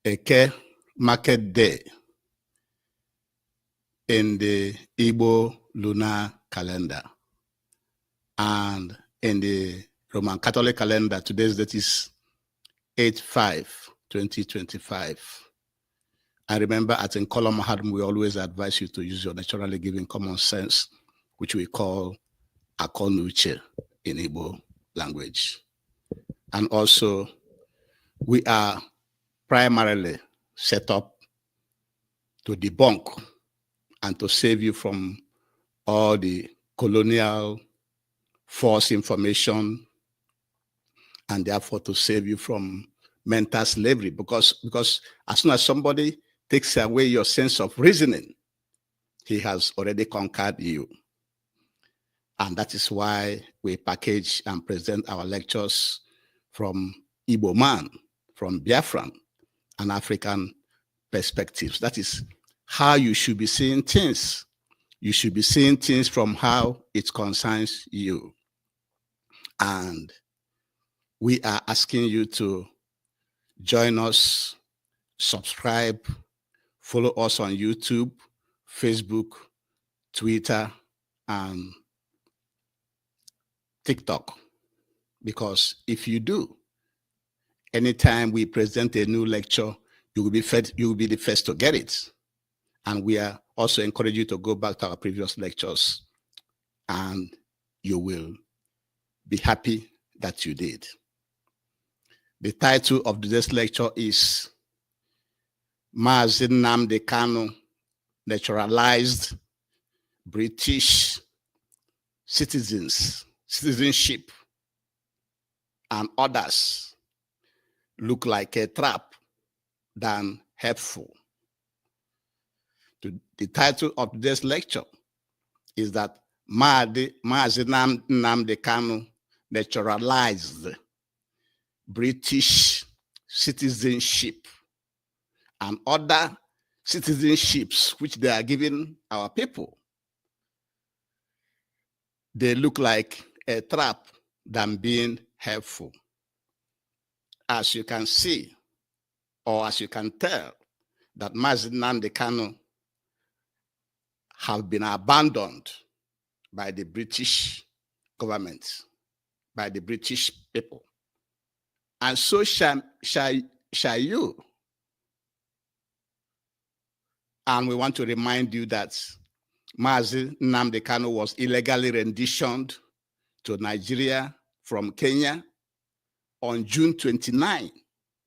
Eke Market Day in the Igbo lunar calendar, and in the Roman Catholic calendar, today's date is 8/5/2025. I remember at Nkola Mahadum, we always advise you to use your naturally given common sense, which we call akonuche in Igbo language. And also, we are primarily set up to debunk and to save you from all the colonial false information, and therefore to save you from mental slavery, because as soon as somebody takes away your sense of reasoning, he has already conquered you. And that is why we package and present our lectures from Igbo man, from Biafran, and African perspectives. That is how you should be seeing things. You should be seeing things from how it concerns you. And we are asking you to join us, subscribe, follow us on YouTube, Facebook, Twitter, and TikTok. Because if you do, anytime we present a new lecture, you will be the first to get it. And we are also encourage you to go back to our previous lectures, and you will be happy that you did. The title of today's lecture is Mazi Nnamdi Kanu, Naturalized British Citizenship, and Others Look Like a Trap Than Helpful. The title of today's lecture is that Mazi Nnamdi Kanu, Naturalized British Citizenship, and Other Citizenships which they are giving our people. They look like a trap than being helpful. As you can see, or as you can tell, that Mazi Nnamdi Kanu have been abandoned by the British government, by the British people. And so shall you. And we want to remind you that Mazi Nnamdi Kanu was illegally renditioned to Nigeria from Kenya on June 29,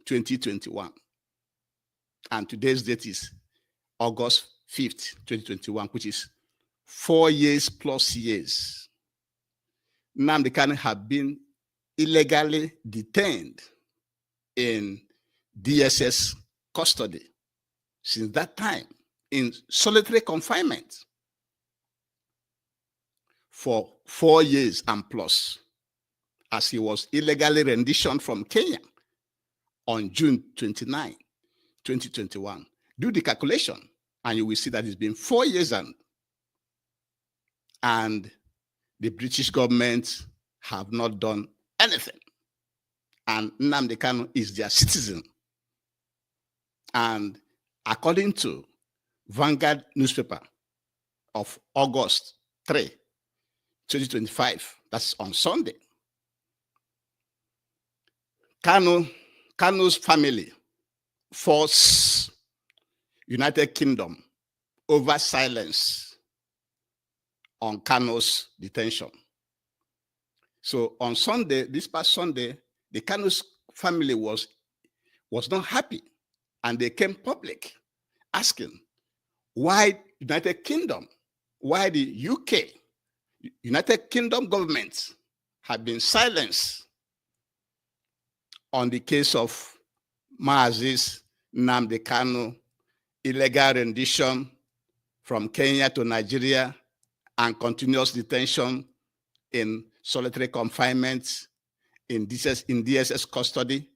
2021. And today's date is August 5th, 2021, which is 4 years plus years. Nnamdi Kanu had been illegally detained in DSS custody since that time, in solitary confinement for 4 years and plus, as he was illegally renditioned from Kenya on June 29, 2021. Do the calculation, and you will see that it's been 4 years, and the British government have not done anything. And Nnamdi Kanu is their citizen. And according to Vanguard newspaper of August 3, 2025, that's on Sunday, Kanu's family forced United Kingdom over silence on Kanu's detention. So on Sunday, this past Sunday, the Kanu's family was not happy, and they came public asking why United Kingdom, why the UK, United Kingdom government have been silenced on the case of Mazi's Nnamdi Kanu illegal rendition from Kenya to Nigeria and continuous detention in solitary confinement in DSS custody,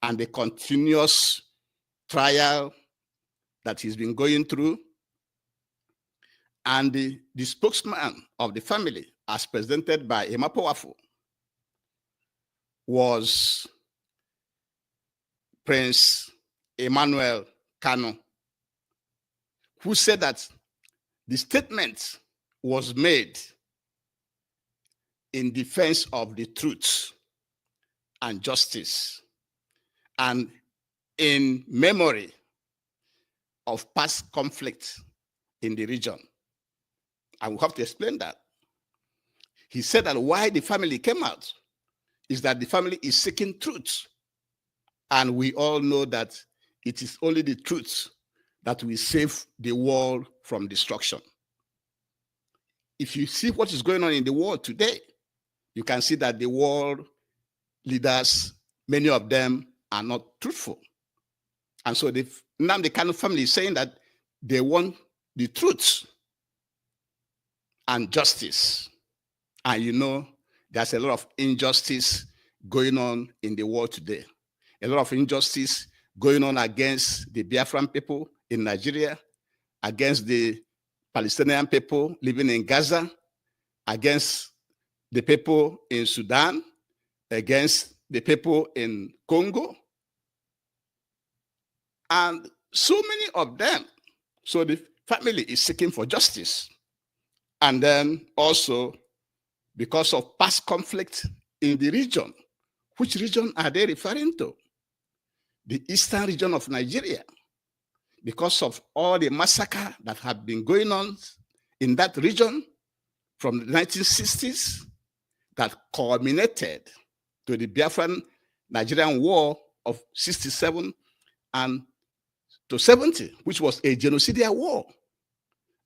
and the continuous trial that he's been going through. And the spokesman of the family, as presented by Emma Powerful, was Prince Emmanuel Kanu, who said that the statement was made in defense of the truth and justice and in memory of past conflict in the region. I will have to explain that. He said that why the family came out is that the family is seeking truth. And we all know that it is only the truth that will save the world from destruction. If you see what is going on in the world today, you can see that the world leaders, many of them are not truthful. And so the Nnamdi Kanu family is saying that they want the truth and justice. And you know, there's a lot of injustice going on in the world today. A lot of injustice going on against the Biafran people in Nigeria, against the Palestinian people living in Gaza, against the people in Sudan, against the people in Congo, and so many of them. So the family is seeking for justice. And then also, because of past conflict in the region, which region are they referring to? The eastern region of Nigeria, because of all the massacre that have been going on in that region from the 1960s that culminated to the Biafran Nigerian War of 67 and to 70, which was a genocidal war.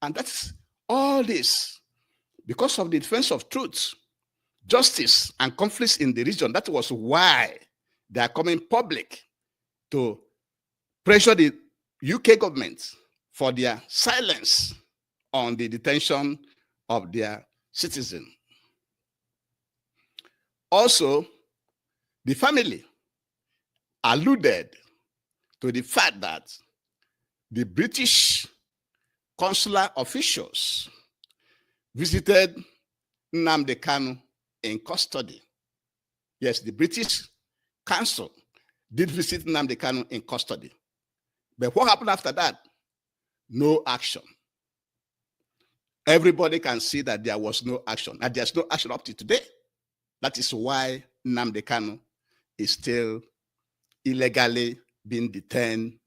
And that's all this because of the defense of truth, justice, and conflicts in the region. That was why they are coming public to pressure the UK government for their silence on the detention of their citizens. Also, the family alluded to the fact that the British consular officials visited Nnamdi Kanu in custody. Yes, the British consul did visit Nnamdi Kanu in custody. But what happened after that? No action. Everybody can see that there was no action, and there's no action up to today. That is why Nnamdi Kanu is still illegally being detained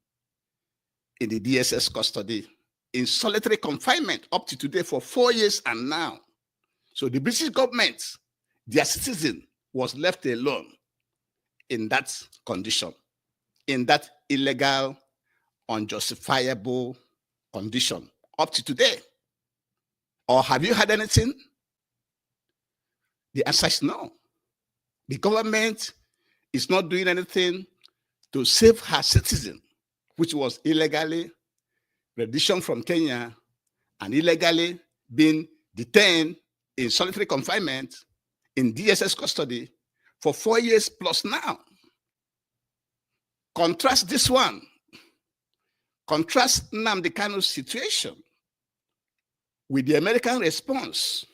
in the DSS custody in solitary confinement up to today for 4 years and now. So the British government, their citizen, was left alone in that condition, in that illegal, unjustifiable condition up to today. Or have you heard anything? The answer is no. The government is not doing anything to save her citizen, which was illegally renditioned from Kenya and illegally being detained in solitary confinement in DSS custody for 4 years plus now. Contrast this one. Contrast Nnamdi Kanu's situation with the American response,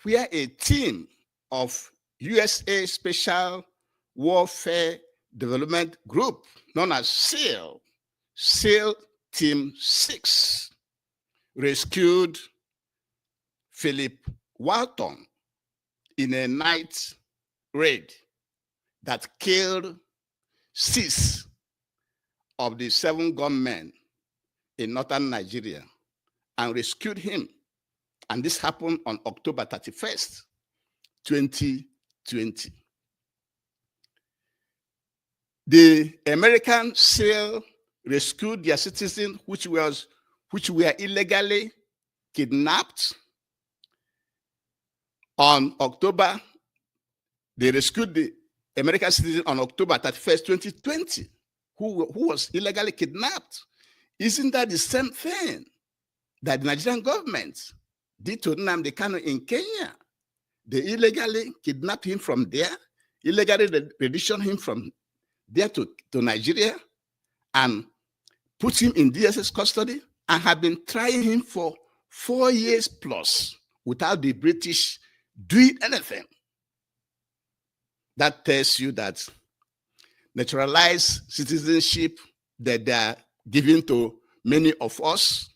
where a team of USA Special Warfare Development Group, known as SEAL Team 6, rescued Philip Walton in a night raid that killed 6 of the 7 gunmen in northern Nigeria and rescued him. And this happened on October 31st, 2020. The American SEAL rescued their citizens, which were illegally kidnapped. On October, they rescued the American citizen on October 31st, 2020. who was illegally kidnapped. Isn't that the same thing that the Nigerian government did to Nnamdi Kanu in Kenya? They illegally kidnapped him from there, illegally renditioned him from there to Nigeria, and put him in DSS custody, and have been trying him for 4 years plus without the British doing anything. That tells you that naturalized citizenship that they are giving to many of us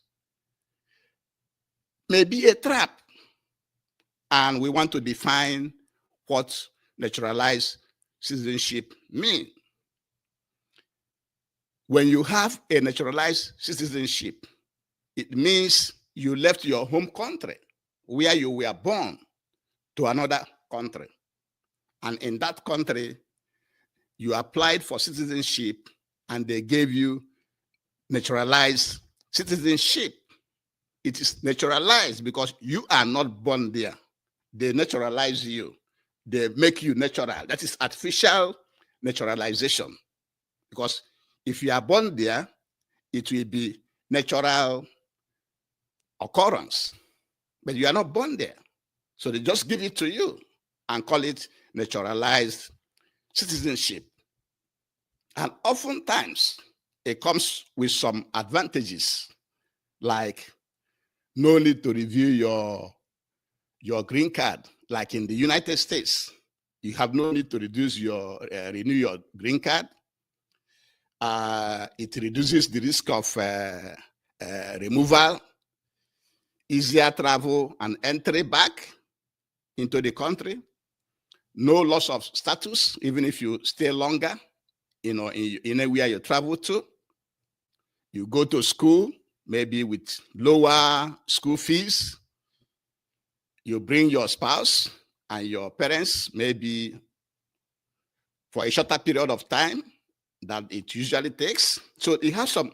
may be a trap. And we want to define what naturalized citizenship means. When you have a naturalized citizenship, it means you left your home country where you were born to another country. And in that country, you applied for citizenship and they gave you naturalized citizenship. It is naturalized because you are not born there. They naturalize you. They make you natural. That is artificial naturalization. Because if you are born there, it will be natural occurrence. But you are not born there. So they just give it to you and call it naturalized citizenship. And oftentimes, it comes with some advantages, like no need to review your green card. Like in the United States, you have no need to renew your green card. It reduces the risk of removal, easier travel and entry back into the country, no loss of status, even if you stay longer, in anywhere you travel to. You go to school, maybe with lower school fees. You bring your spouse and your parents, maybe for a shorter period of time that it usually takes. So it has some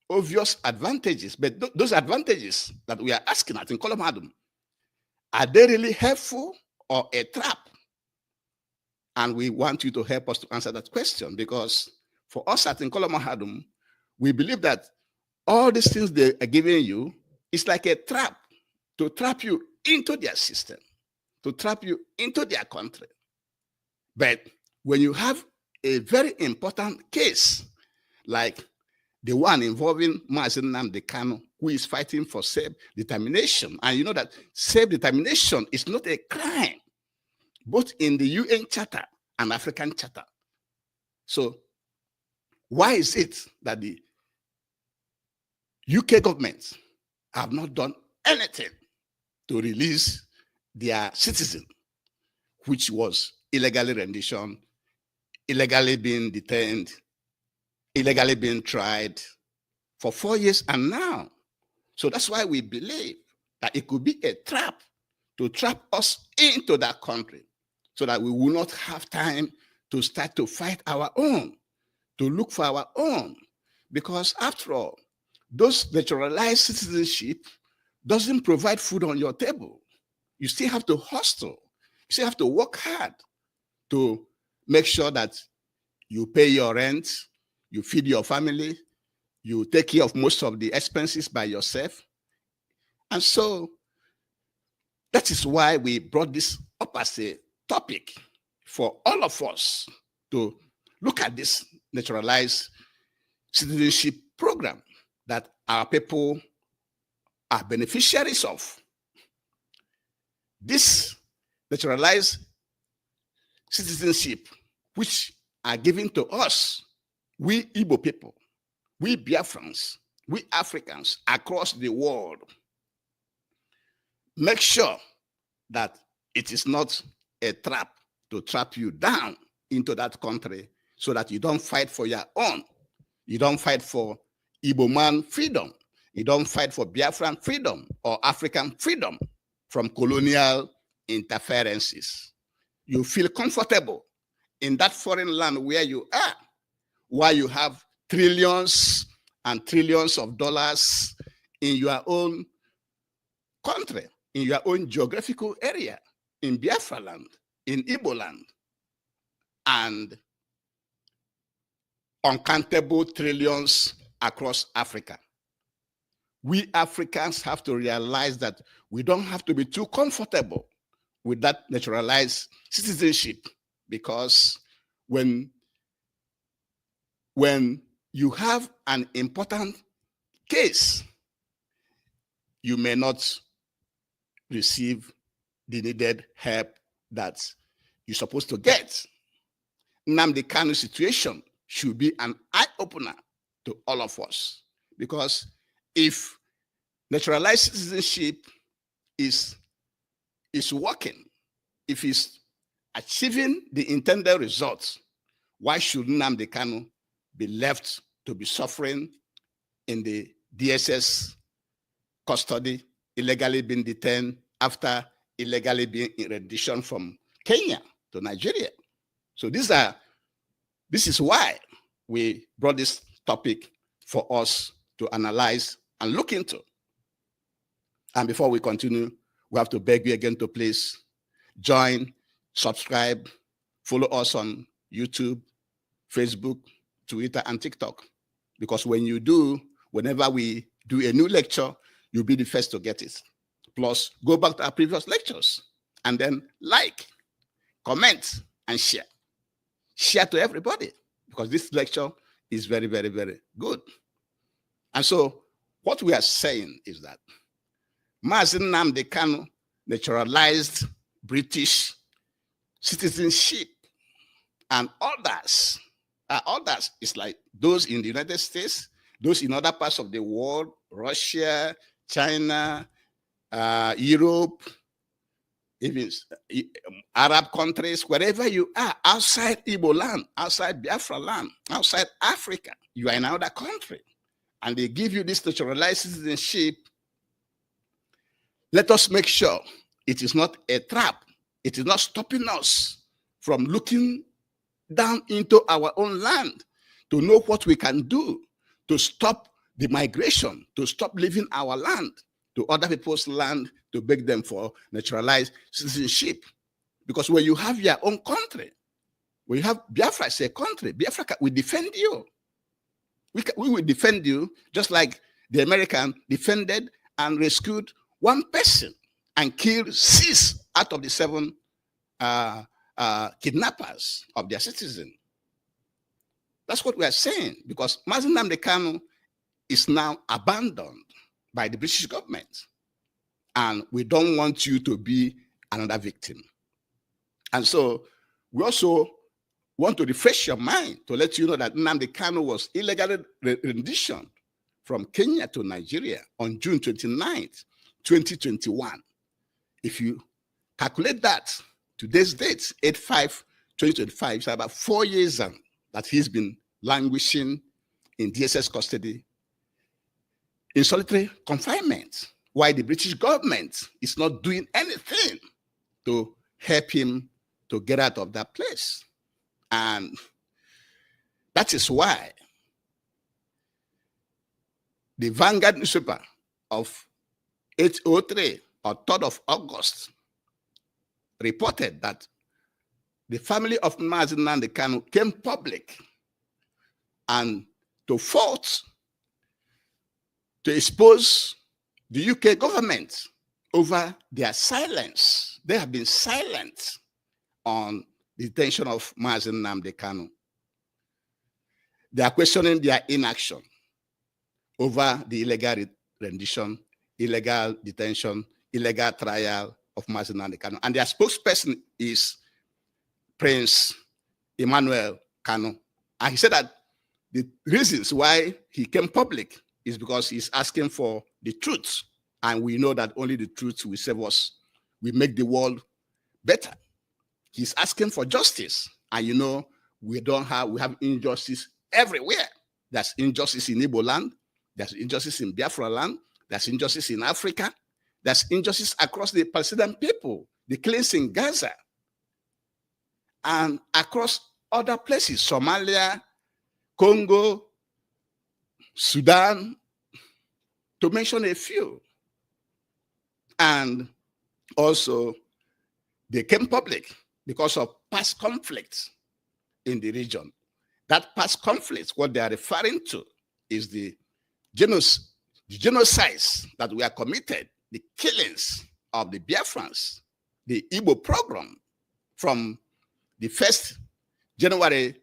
obvious advantages, but those advantages that we are asking at in Colomado, are they really helpful or a trap? And we want you to help us to answer that question, because for us at Nkoloma Hadum, we believe that all these things they are giving you is like a trap to trap you into their system, to trap you into their country. But when you have a very important case, like the one involving Mazi Nnamdi Kanu, who is fighting for self-determination, and you know that self-determination is not a crime, both in the UN Charter and African Charter. So why is it that the UK government have not done anything to release their citizen, which was illegally renditioned, illegally being detained, illegally being tried for 4 years and now? So that's why we believe that it could be a trap to trap us into that country, so that we will not have time to start to fight our own, to look for our own. Because after all, those naturalized citizenship doesn't provide food on your table. You still have to hustle. You still have to work hard to make sure that you pay your rent, you feed your family, you take care of most of the expenses by yourself. And so that is why we brought this up as a topic for all of us to look at this naturalized citizenship program that our people are beneficiaries of. This naturalized citizenship, which are given to us, we Igbo people, we Biafrans, we Africans across the world, make sure that it is not a trap to trap you down into that country, so that you don't fight for your own. You don't fight for Igbo man freedom. You don't fight for Biafran freedom or African freedom from colonial interferences. You feel comfortable in that foreign land where you are, while you have trillions and trillions of dollars in your own country, in your own geographical area, in Biafra land, in Igbo land. And uncountable trillions across Africa. We Africans have to realize that we don't have to be too comfortable with that naturalized citizenship, because when you have an important case, you may not receive the needed help that you're supposed to get. Nnamdi Kanu situation should be an eye-opener to all of us, because if naturalized citizenship is working, if it's achieving the intended results, why should Nnamdi Kanu be left to be suffering in the DSS custody, illegally being detained after illegally being in rendition from Kenya to Nigeria? So this is why we brought this topic for us to analyze and look into. And before we continue, we have to beg you again to please join, subscribe, follow us on YouTube, Facebook, Twitter, and TikTok. Because when you do, whenever we do a new lecture, you'll be the first to get it. Plus, go back to our previous lectures and then like, comment, and share. Share to everybody, because this lecture is very, very, very good. And so what we are saying is that Mazi Nnamdi Kanu naturalized British citizenship and others is like those in the United States, those in other parts of the world, Russia, China, Europe, even Arab countries, wherever you are, outside Igbo land, outside Biafra land, outside Africa, you are in another country, and they give you this naturalized citizenship. Let us make sure it is not a trap. It is not stopping us from looking down into our own land to know what we can do to stop the migration, to stop leaving our land to other people's land to beg them for naturalized citizenship. Because when you have your own country, when you have Biafra as a country, Biafra will defend you. We will defend you just like the American defended and rescued one person and killed 6 out of the 7 kidnappers of their citizen. That's what we are saying, because Mazi Nnamdi Kanu is now abandoned by the British government, and we don't want you to be another victim. And so we also want to refresh your mind to let you know that Nnamdi Kanu was illegally renditioned from Kenya to Nigeria on June 29th, 2021. If you calculate that, today's date, 8/5/2025, it's about 4 years that he's been languishing in DSS custody in solitary confinement, while the British government is not doing anything to help him to get out of that place. And that is why the Vanguard newspaper of 803 or 3rd of August reported that the family of Mazi Nnamdi Kanu came public and to fault to expose the UK government over their silence. They have been silent on the detention of Mazi Nnamdi Kanu. They are questioning their inaction over the illegal rendition, illegal detention, illegal trial of Mazi Nnamdi Kanu. And their spokesperson is Prince Emmanuel Kanu. And he said that the reasons why he came public is because he's asking for the truth. And we know that only the truth will save us, will make the world better. He's asking for justice. And you know, we have injustice everywhere. There's injustice in Igbo land, there's injustice in Biafra land, there's injustice in Africa, there's injustice across the Palestinian people, the killings in Gaza, and across other places, Somalia, Congo, Sudan, to mention a few. And also, they came public because of past conflicts in the region. That past conflict, what they are referring to is the genocides that were committed, the killings of the Biafrans, the Igbo program from the 1st January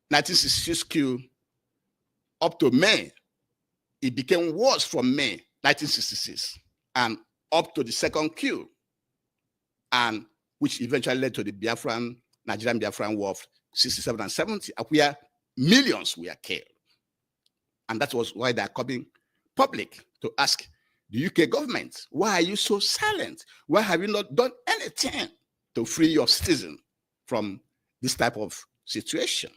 1966 coup up to May. It became worse from May 1966 and up to the second coup, and which eventually led to the Nigerian Biafran War of 67 and 70, where millions were killed. And that was why they are coming public to ask the UK government, why are you so silent? Why have you not done anything to free your citizens from this type of situation?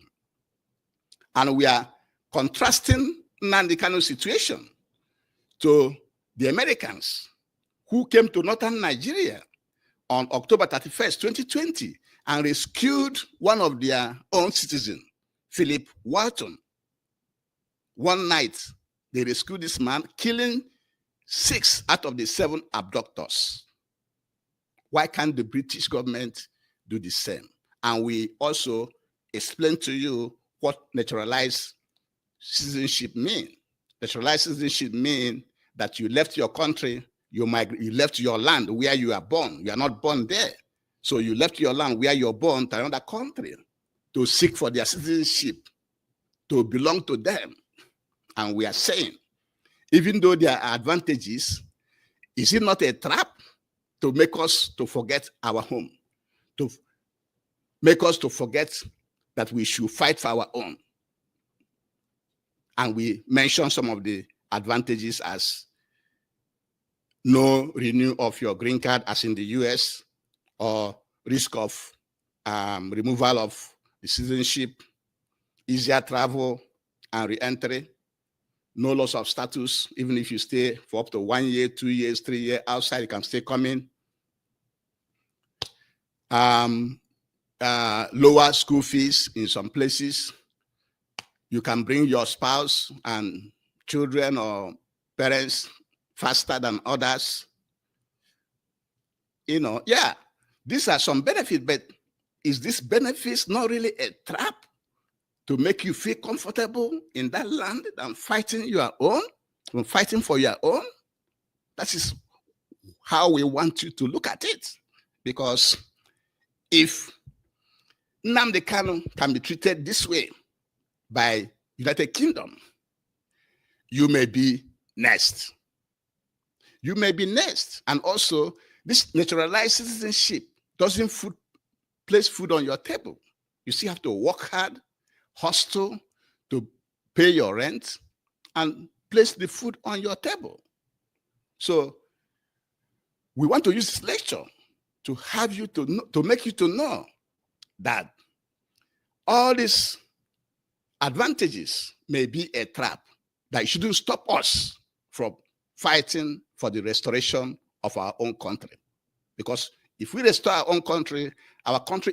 And we are contrasting Nnamdi Kanu's situation to the Americans who came to northern Nigeria on October 31st, 2020, and rescued one of their own citizens, Philip Walton. One night, they rescued this man, killing 6 out of the 7 abductors. Why can't the British government do the same? And we also explain to you what naturalized citizenship means. Naturalized citizenship means that you left your country, you left your land where you are born. You are not born there. So you left your land where you're born to another country to seek for their citizenship, to belong to them. And we are saying, even though there are advantages, is it not a trap to make us to forget our home, to make us to forget that we should fight for our own? And we mention some of the advantages as no renew of your green card as in the US, or risk of removal of the citizenship, easier travel and re-entry, no loss of status. Even if you stay for up to 1 year, 2 years, 3 years outside, you can still come in. Lower school fees in some places. You can bring your spouse and children or parents faster than others. You know, yeah, these are some benefits, but is this benefits not really a trap to make you feel comfortable in that land than fighting your own, than fighting for your own? That is how we want you to look at it. Because if Nnamdi Kanu can be treated this way by United Kingdom, you may be next. You may be next. And also, this naturalized citizenship doesn't place food on your table. You still have to work hard, hustle to pay your rent, and place the food on your table. So we want to use this lecture to have you to make you to know that all these advantages may be a trap that shouldn't stop us from fighting for the restoration of our own country. Because if we restore our own country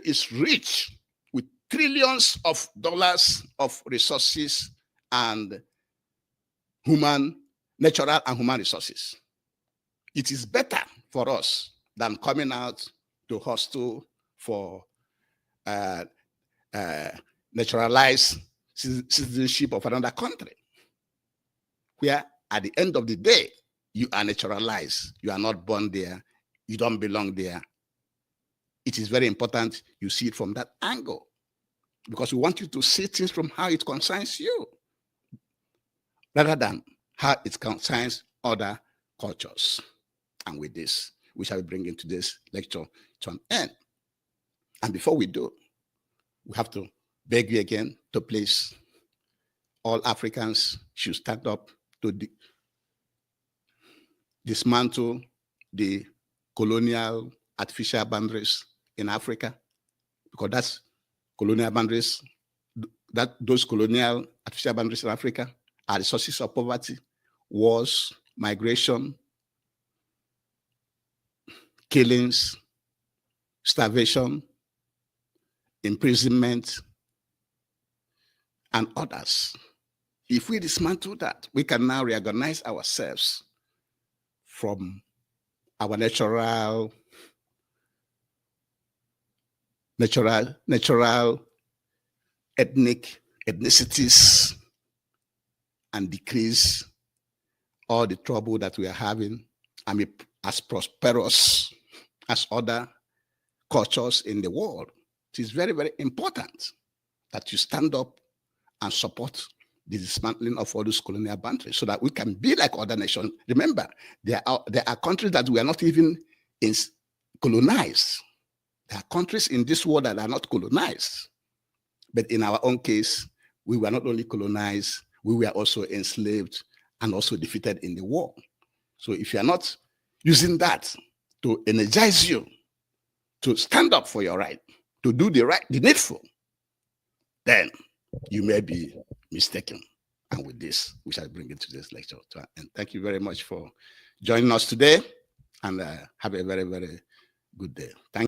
is rich with trillions of dollars of resources and natural and human resources. It is better for us than coming out to hustle for naturalized citizenship of another country, where at the end of the day, you are naturalized. You are not born there. You don't belong there. It is very important you see it from that angle, because we want you to see things from how it concerns you, rather than how it concerns other cultures. And with this, we shall be bringing today's lecture to an end. And before we do, we have to beg you again to please, all Africans should stand up to dismantle the colonial artificial boundaries in Africa, because that's colonial boundaries, those colonial artificial boundaries in Africa are the sources of poverty, wars, migration, killings, starvation, imprisonment, and others. If we dismantle that, we can now reorganize ourselves from our natural ethnic ethnicities and decrease all the trouble that we are having and be as prosperous as other cultures in the world. It is very, very important that you stand up and support the dismantling of all those colonial boundaries so that we can be like other nations. Remember, there are countries that we are not even colonized. There are countries in this world that are not colonized. But in our own case, we were not only colonized, we were also enslaved and also defeated in the war. So if you are not using that to energize you, to stand up for your right, to do the needful, then you may be mistaken. And with this, we shall bring it to this lecture. And thank you very much for joining us today, and have a very, very good day. Thank you.